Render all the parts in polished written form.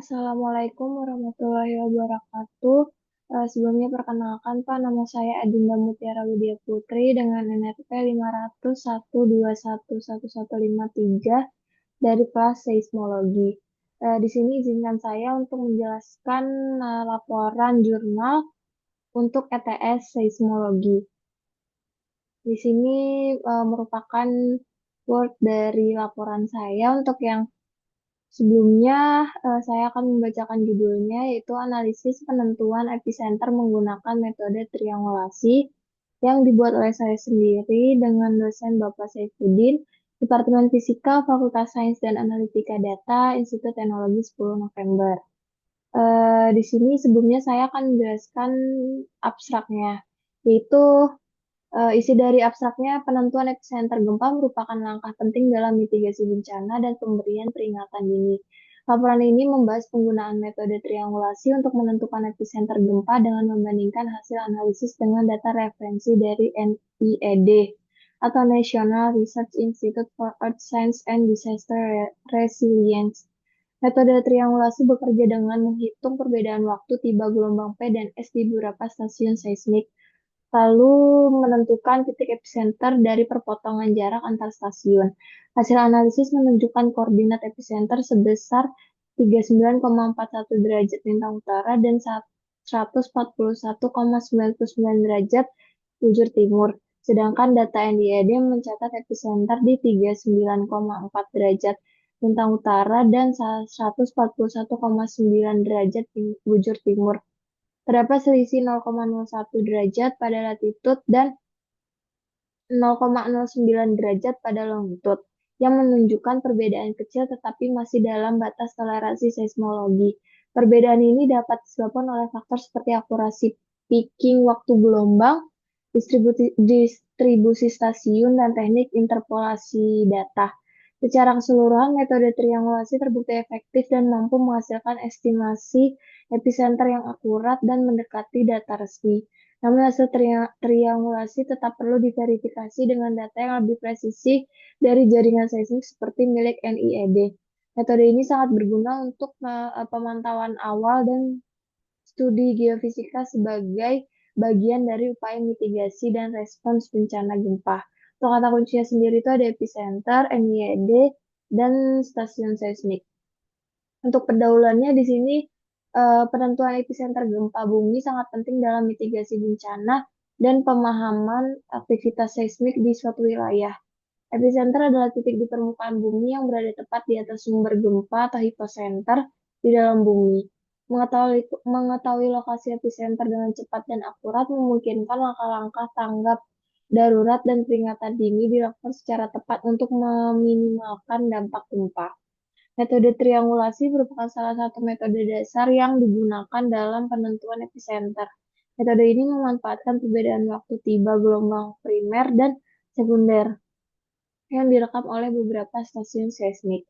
Assalamualaikum warahmatullahi wabarakatuh. Sebelumnya perkenalkan Pak, nama saya Adinda Mutiara Widya Putri dengan NRP 50012111153 dari kelas Seismologi. Di sini izinkan saya untuk menjelaskan laporan jurnal untuk ETS Seismologi. Di sini merupakan Word dari laporan saya. Untuk yang sebelumnya, saya akan membacakan judulnya, yaitu Analisis Penentuan Epicenter Menggunakan Metode Triangulasi, yang dibuat oleh saya sendiri dengan dosen Bapak Saifuddin, Departemen Fisika, Fakultas Sains dan Analitika Data, Institut Teknologi 10 November. Di sini sebelumnya saya akan menjelaskan abstraknya, yaitu isi dari abstraknya, penentuan epicenter gempa merupakan langkah penting dalam mitigasi bencana dan pemberian peringatan dini. Laporan ini membahas penggunaan metode triangulasi untuk menentukan epicenter gempa dengan membandingkan hasil analisis dengan data referensi dari NIED atau National Research Institute for Earth Science and Disaster Resilience. Metode triangulasi bekerja dengan menghitung perbedaan waktu tiba gelombang P dan S di beberapa stasiun seismik, lalu menentukan titik epicenter dari perpotongan jarak antar stasiun. Hasil analisis menunjukkan koordinat epicenter sebesar 39,41 derajat lintang utara dan 141,99 derajat bujur timur. Sedangkan data NIED mencatat epicenter di 39,4 derajat lintang utara dan 141,9 derajat bujur timur. Terdapat selisih 0,01 derajat pada latitud dan 0,09 derajat pada longitud, yang menunjukkan perbedaan kecil tetapi masih dalam batas toleransi seismologi. Perbedaan ini dapat disebabkan oleh faktor seperti akurasi peaking waktu gelombang, distribusi stasiun, dan teknik interpolasi data. Secara keseluruhan, metode triangulasi terbukti efektif dan mampu menghasilkan estimasi epicenter yang akurat dan mendekati data resmi. Namun hasil triangulasi tetap perlu diverifikasi dengan data yang lebih presisi dari jaringan seismik seperti milik NIED. Metode ini sangat berguna untuk pemantauan awal dan studi geofisika sebagai bagian dari upaya mitigasi dan respons bencana gempa. Untuk kata kuncinya sendiri itu ada epicenter, NIED, dan stasiun seismik. Untuk pendahuluannya di sini penentuan epicenter gempa bumi sangat penting dalam mitigasi bencana dan pemahaman aktivitas seismik di suatu wilayah. Epicenter adalah titik di permukaan bumi yang berada tepat di atas sumber gempa atau hypocenter di dalam bumi. Mengetahui lokasi epicenter dengan cepat dan akurat memungkinkan langkah-langkah tanggap darurat dan peringatan dini dilakukan secara tepat untuk meminimalkan dampak gempa. Metode triangulasi merupakan salah satu metode dasar yang digunakan dalam penentuan epicenter. Metode ini memanfaatkan perbedaan waktu tiba gelombang primer dan sekunder yang direkam oleh beberapa stasiun seismik.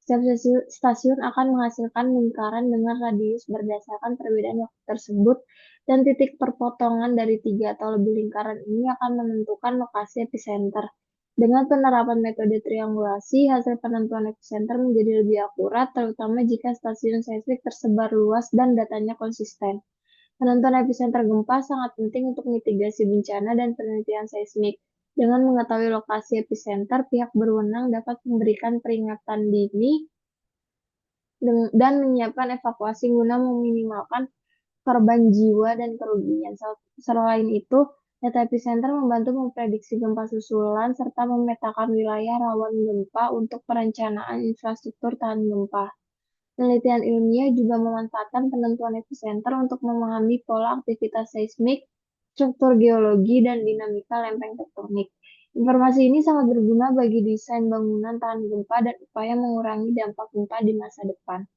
Setiap stasiun akan menghasilkan lingkaran dengan radius berdasarkan perbedaan waktu tersebut, dan titik perpotongan dari 3 atau lebih lingkaran ini akan menentukan lokasi epicenter. Dengan penerapan metode triangulasi, hasil penentuan epicenter menjadi lebih akurat, terutama jika stasiun seismik tersebar luas dan datanya konsisten. Penentuan epicenter gempa sangat penting untuk mitigasi bencana dan penelitian seismik. Dengan mengetahui lokasi epicenter, pihak berwenang dapat memberikan peringatan dini dan menyiapkan evakuasi guna meminimalkan korban jiwa dan kerugian. Selain itu, data epicenter membantu memprediksi gempa susulan serta memetakan wilayah rawan gempa untuk perencanaan infrastruktur tahan gempa. Penelitian ilmiah juga memanfaatkan penentuan epicenter untuk memahami pola aktivitas seismik, struktur geologi, dan dinamika lempeng tektonik. Informasi ini sangat berguna bagi desain bangunan tahan gempa dan upaya mengurangi dampak gempa di masa depan.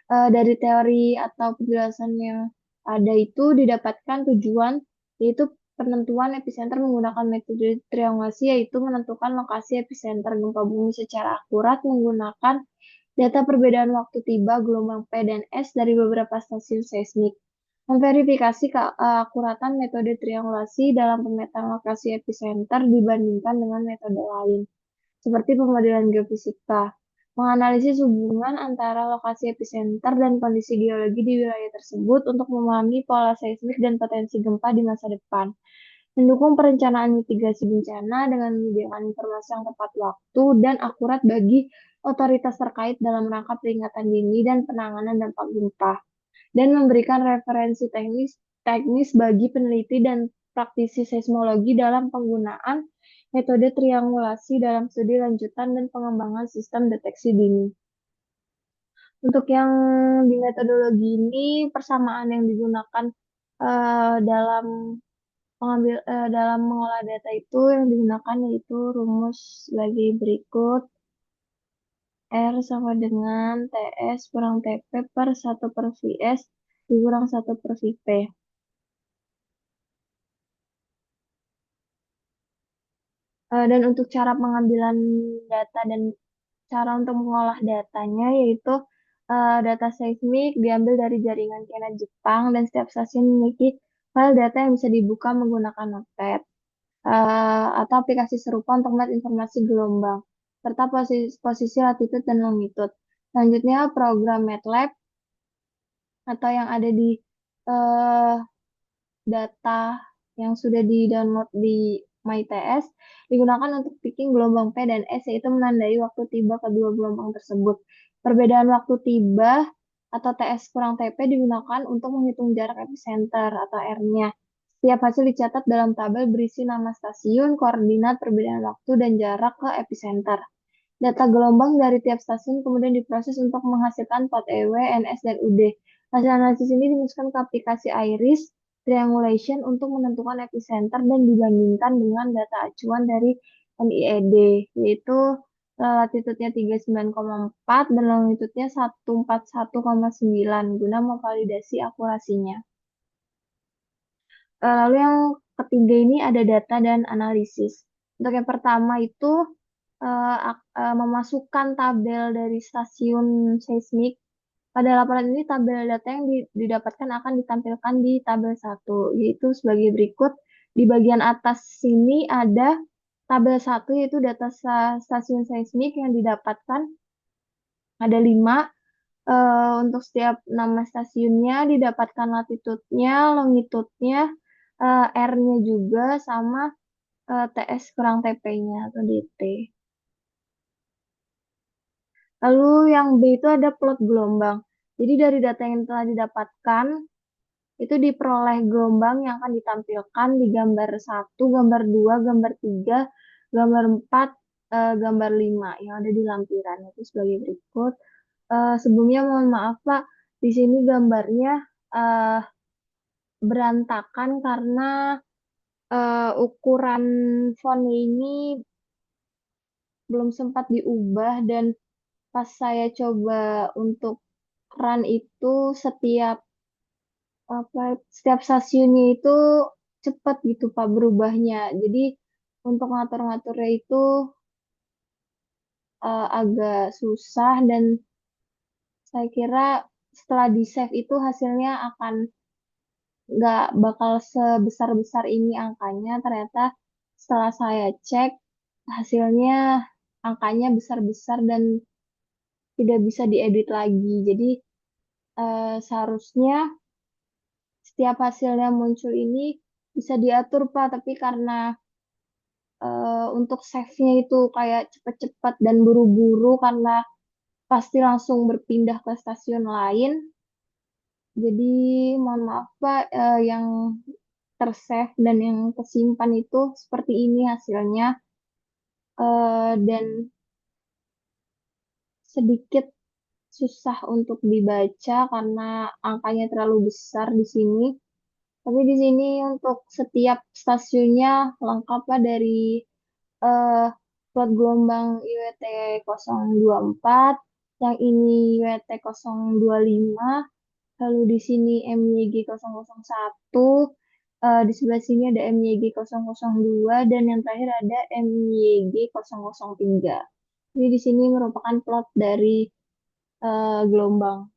Dari teori atau penjelasan yang ada itu didapatkan tujuan, yaitu penentuan epicenter menggunakan metode triangulasi, yaitu menentukan lokasi epicenter gempa bumi secara akurat menggunakan data perbedaan waktu tiba gelombang P dan S dari beberapa stasiun seismik. Memverifikasi keakuratan metode triangulasi dalam pemetaan lokasi epicenter dibandingkan dengan metode lain, seperti pemodelan geofisika. menganalisis hubungan antara lokasi epicenter dan kondisi geologi di wilayah tersebut untuk memahami pola seismik dan potensi gempa di masa depan. Mendukung perencanaan mitigasi bencana dengan menyediakan informasi yang tepat waktu dan akurat bagi otoritas terkait dalam rangka peringatan dini dan penanganan dampak gempa, dan memberikan referensi teknis bagi peneliti dan praktisi seismologi dalam penggunaan metode triangulasi dalam studi lanjutan dan pengembangan sistem deteksi dini. Untuk yang di metodologi ini, persamaan yang digunakan dalam dalam mengolah data itu yang digunakan yaitu rumus sebagai berikut. R sama dengan TS kurang TP per 1 per VS dikurang 1 per VP. Dan untuk cara pengambilan data dan cara untuk mengolah datanya yaitu data seismik diambil dari jaringan Kena Jepang dan setiap stasiun memiliki file data yang bisa dibuka menggunakan Notepad atau aplikasi serupa untuk melihat informasi gelombang serta posisi latitude dan longitude. Selanjutnya program MATLAB atau yang ada di eh, data yang sudah di-download di MyTS digunakan untuk picking gelombang P dan S, yaitu menandai waktu tiba kedua gelombang tersebut. Perbedaan waktu tiba atau TS kurang TP digunakan untuk menghitung jarak epicenter atau R-nya. Setiap hasil dicatat dalam tabel berisi nama stasiun, koordinat, perbedaan waktu, dan jarak ke epicenter. Data gelombang dari tiap stasiun kemudian diproses untuk menghasilkan plot EW, NS, dan UD. Hasil analisis ini dimasukkan ke aplikasi IRIS Triangulation untuk menentukan epicenter dan dibandingkan dengan data acuan dari NIED, yaitu latitudenya 39,4 dan longitudenya 141,9 guna memvalidasi akurasinya. Lalu yang ketiga ini ada data dan analisis. Untuk yang pertama itu memasukkan tabel dari stasiun seismik. Pada laporan ini tabel data yang didapatkan akan ditampilkan di tabel 1, yaitu sebagai berikut. Di bagian atas sini ada tabel 1, yaitu data stasiun seismik yang didapatkan. Ada 5. Untuk setiap nama stasiunnya didapatkan latitudenya, longitudenya, R-nya juga, sama TS kurang TP-nya atau DT. Lalu yang B itu ada plot gelombang. Jadi dari data yang telah didapatkan, itu diperoleh gelombang yang akan ditampilkan di gambar 1, gambar 2, gambar 3, gambar 4, gambar 5 yang ada di lampiran. Itu sebagai berikut. Sebelumnya mohon maaf Pak, di sini gambarnya berantakan karena ukuran fontnya ini belum sempat diubah dan pas saya coba untuk run itu setiap stasiunnya itu cepat gitu Pak berubahnya. Jadi untuk ngatur-ngaturnya itu agak susah dan saya kira setelah di save itu hasilnya akan nggak bakal sebesar-besar ini angkanya. Ternyata setelah saya cek hasilnya angkanya besar-besar dan tidak bisa diedit lagi. Jadi seharusnya setiap hasilnya muncul ini bisa diatur Pak, tapi karena untuk save-nya itu kayak cepet-cepet dan buru-buru karena pasti langsung berpindah ke stasiun lain. Jadi mohon maaf Pak, yang tersave dan yang tersimpan itu seperti ini hasilnya. Dan sedikit susah untuk dibaca karena angkanya terlalu besar di sini. Tapi di sini untuk setiap stasiunnya lengkap Pak dari eh, plot gelombang IWT 024, yang ini IWT 025, lalu di sini MYG 001, di sebelah sini ada MYG 002, dan yang terakhir ada MYG 003. Jadi di sini merupakan plot dari gelombang,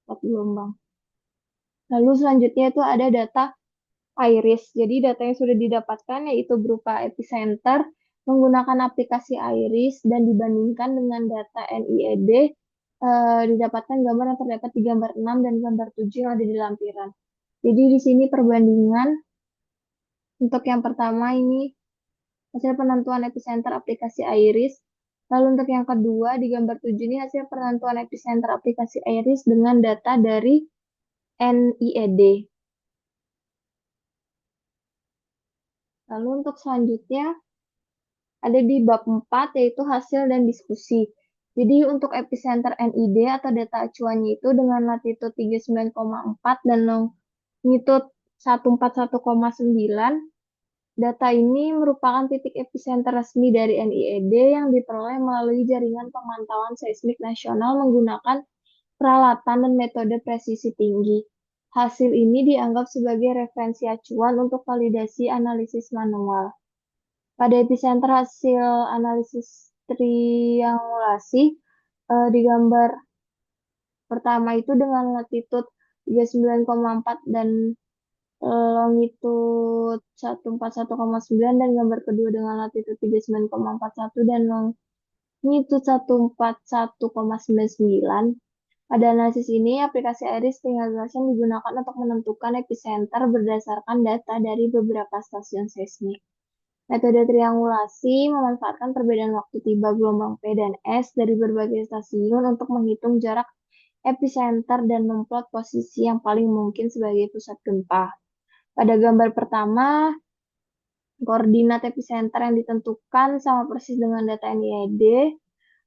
plot gelombang. Lalu selanjutnya itu ada data IRIS. Jadi data yang sudah didapatkan yaitu berupa epicenter Menggunakan aplikasi Iris dan dibandingkan dengan data NIED, didapatkan gambar yang terdapat di gambar 6 dan gambar 7 yang ada di lampiran. Jadi di sini perbandingan untuk yang pertama ini hasil penentuan epicenter aplikasi Iris. Lalu untuk yang kedua di gambar 7 ini hasil penentuan epicenter aplikasi Iris dengan data dari NIED. Lalu untuk selanjutnya ada di bab 4 yaitu hasil dan diskusi. Jadi untuk epicenter NID atau data acuannya itu dengan latitude 39,4 dan longitude 141,9. Data ini merupakan titik epicenter resmi dari NIED yang diperoleh melalui jaringan pemantauan seismik nasional menggunakan peralatan dan metode presisi tinggi. Hasil ini dianggap sebagai referensi acuan untuk validasi analisis manual. Pada epicenter hasil analisis triangulasi di gambar pertama itu dengan latitude 39,4 dan longitude 141,9 dan gambar kedua dengan latitude 39,41 dan longitude 141,99. Pada analisis ini, aplikasi Iris Triangulation digunakan untuk menentukan epicenter berdasarkan data dari beberapa stasiun seismik. Metode triangulasi memanfaatkan perbedaan waktu tiba gelombang P dan S dari berbagai stasiun untuk menghitung jarak epicenter dan memplot posisi yang paling mungkin sebagai pusat gempa. Pada gambar pertama, koordinat epicenter yang ditentukan sama persis dengan data NIED.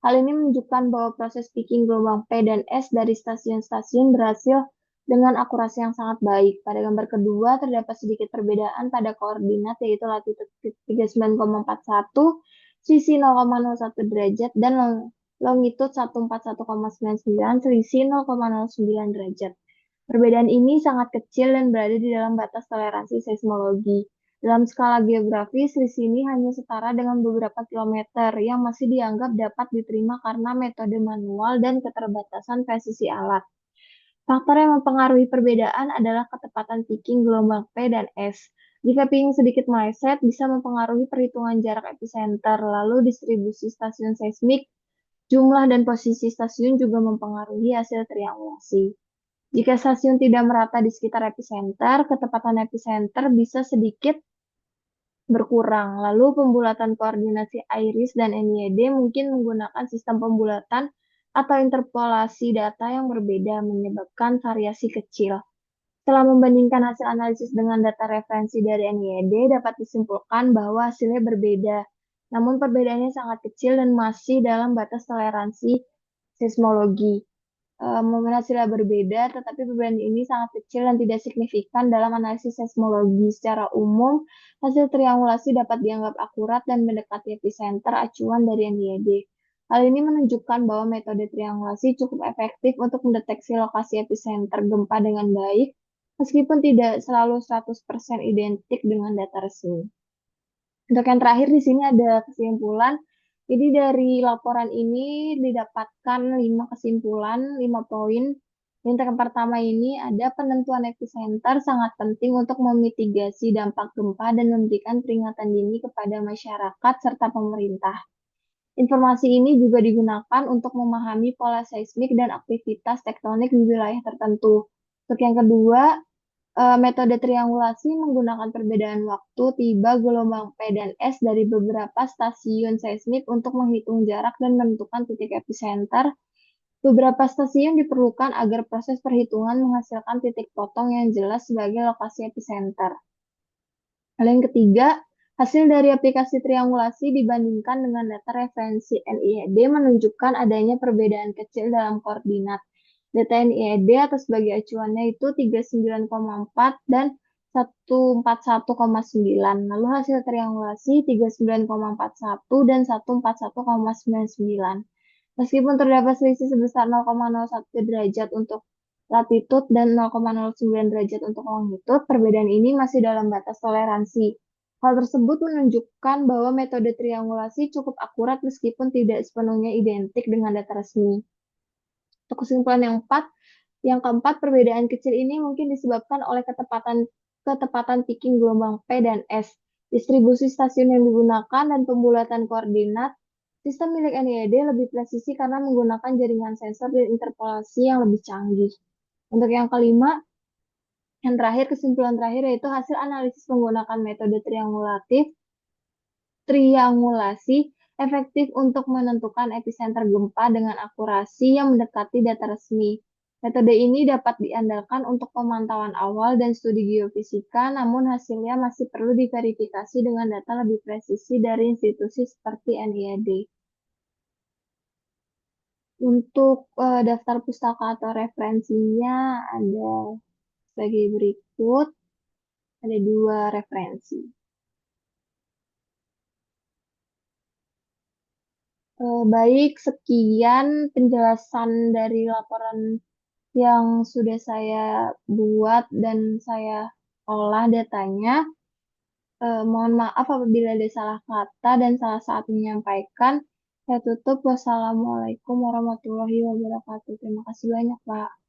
Hal ini menunjukkan bahwa proses peaking gelombang P dan S dari stasiun-stasiun berhasil dengan akurasi yang sangat baik. Pada gambar kedua, terdapat sedikit perbedaan pada koordinat, yaitu latitude 39,41, sisi 0,01 derajat, dan longitude 141,99, selisih 0,09 derajat. Perbedaan ini sangat kecil dan berada di dalam batas toleransi seismologi. Dalam skala geografis, selisih ini hanya setara dengan beberapa kilometer yang masih dianggap dapat diterima karena metode manual dan keterbatasan presisi alat. Faktor yang mempengaruhi perbedaan adalah ketepatan peaking gelombang P dan S. Jika peaking sedikit meleset, bisa mempengaruhi perhitungan jarak epicenter, lalu distribusi stasiun seismik, jumlah dan posisi stasiun juga mempengaruhi hasil triangulasi. Jika stasiun tidak merata di sekitar epicenter, ketepatan epicenter bisa sedikit berkurang. Lalu pembulatan koordinasi Iris dan NIED mungkin menggunakan sistem pembulatan atau interpolasi data yang berbeda menyebabkan variasi kecil. Setelah membandingkan hasil analisis dengan data referensi dari NIED, dapat disimpulkan bahwa hasilnya berbeda. Namun perbedaannya sangat kecil dan masih dalam batas toleransi seismologi. Momen hasilnya berbeda, tetapi perbedaan ini sangat kecil dan tidak signifikan dalam analisis seismologi. Secara umum, hasil triangulasi dapat dianggap akurat dan mendekati epicenter acuan dari NIED. Hal ini menunjukkan bahwa metode triangulasi cukup efektif untuk mendeteksi lokasi epicenter gempa dengan baik, meskipun tidak selalu 100% identik dengan data resmi. Untuk yang terakhir di sini ada kesimpulan. Jadi dari laporan ini didapatkan 5 kesimpulan, 5 poin. Yang pertama ini ada penentuan epicenter sangat penting untuk memitigasi dampak gempa dan memberikan peringatan dini kepada masyarakat serta pemerintah. Informasi ini juga digunakan untuk memahami pola seismik dan aktivitas tektonik di wilayah tertentu. Untuk yang kedua, metode triangulasi menggunakan perbedaan waktu tiba gelombang P dan S dari beberapa stasiun seismik untuk menghitung jarak dan menentukan titik epicenter. Beberapa stasiun diperlukan agar proses perhitungan menghasilkan titik potong yang jelas sebagai lokasi epicenter. Lalu yang ketiga, hasil dari aplikasi triangulasi dibandingkan dengan data referensi NIED menunjukkan adanya perbedaan kecil dalam koordinat. Data NIED atau sebagai acuannya itu 39,4 dan 141,9. Lalu hasil triangulasi 39,41 dan 141,99. Meskipun terdapat selisih sebesar 0,01 derajat untuk latitude dan 0,09 derajat untuk longitude, perbedaan ini masih dalam batas toleransi. Hal tersebut menunjukkan bahwa metode triangulasi cukup akurat meskipun tidak sepenuhnya identik dengan data resmi. Untuk kesimpulan yang keempat, perbedaan kecil ini mungkin disebabkan oleh ketepatan peaking gelombang P dan S Distribusi stasiun yang digunakan dan pembulatan koordinat, sistem milik NIAD lebih presisi karena menggunakan jaringan sensor dan interpolasi yang lebih canggih. Untuk yang kelima, yang terakhir, kesimpulan terakhir yaitu hasil analisis menggunakan metode triangulasi efektif untuk menentukan epicenter gempa dengan akurasi yang mendekati data resmi. Metode ini dapat diandalkan untuk pemantauan awal dan studi geofisika, namun hasilnya masih perlu diverifikasi dengan data lebih presisi dari institusi seperti NIAD. Untuk daftar pustaka atau referensinya ada sebagai berikut, ada dua referensi. Baik, sekian penjelasan dari laporan yang sudah saya buat dan saya olah datanya. Mohon maaf apabila ada salah kata dan salah saat menyampaikan. Saya tutup. Wassalamualaikum warahmatullahi wabarakatuh. Terima kasih banyak, Pak.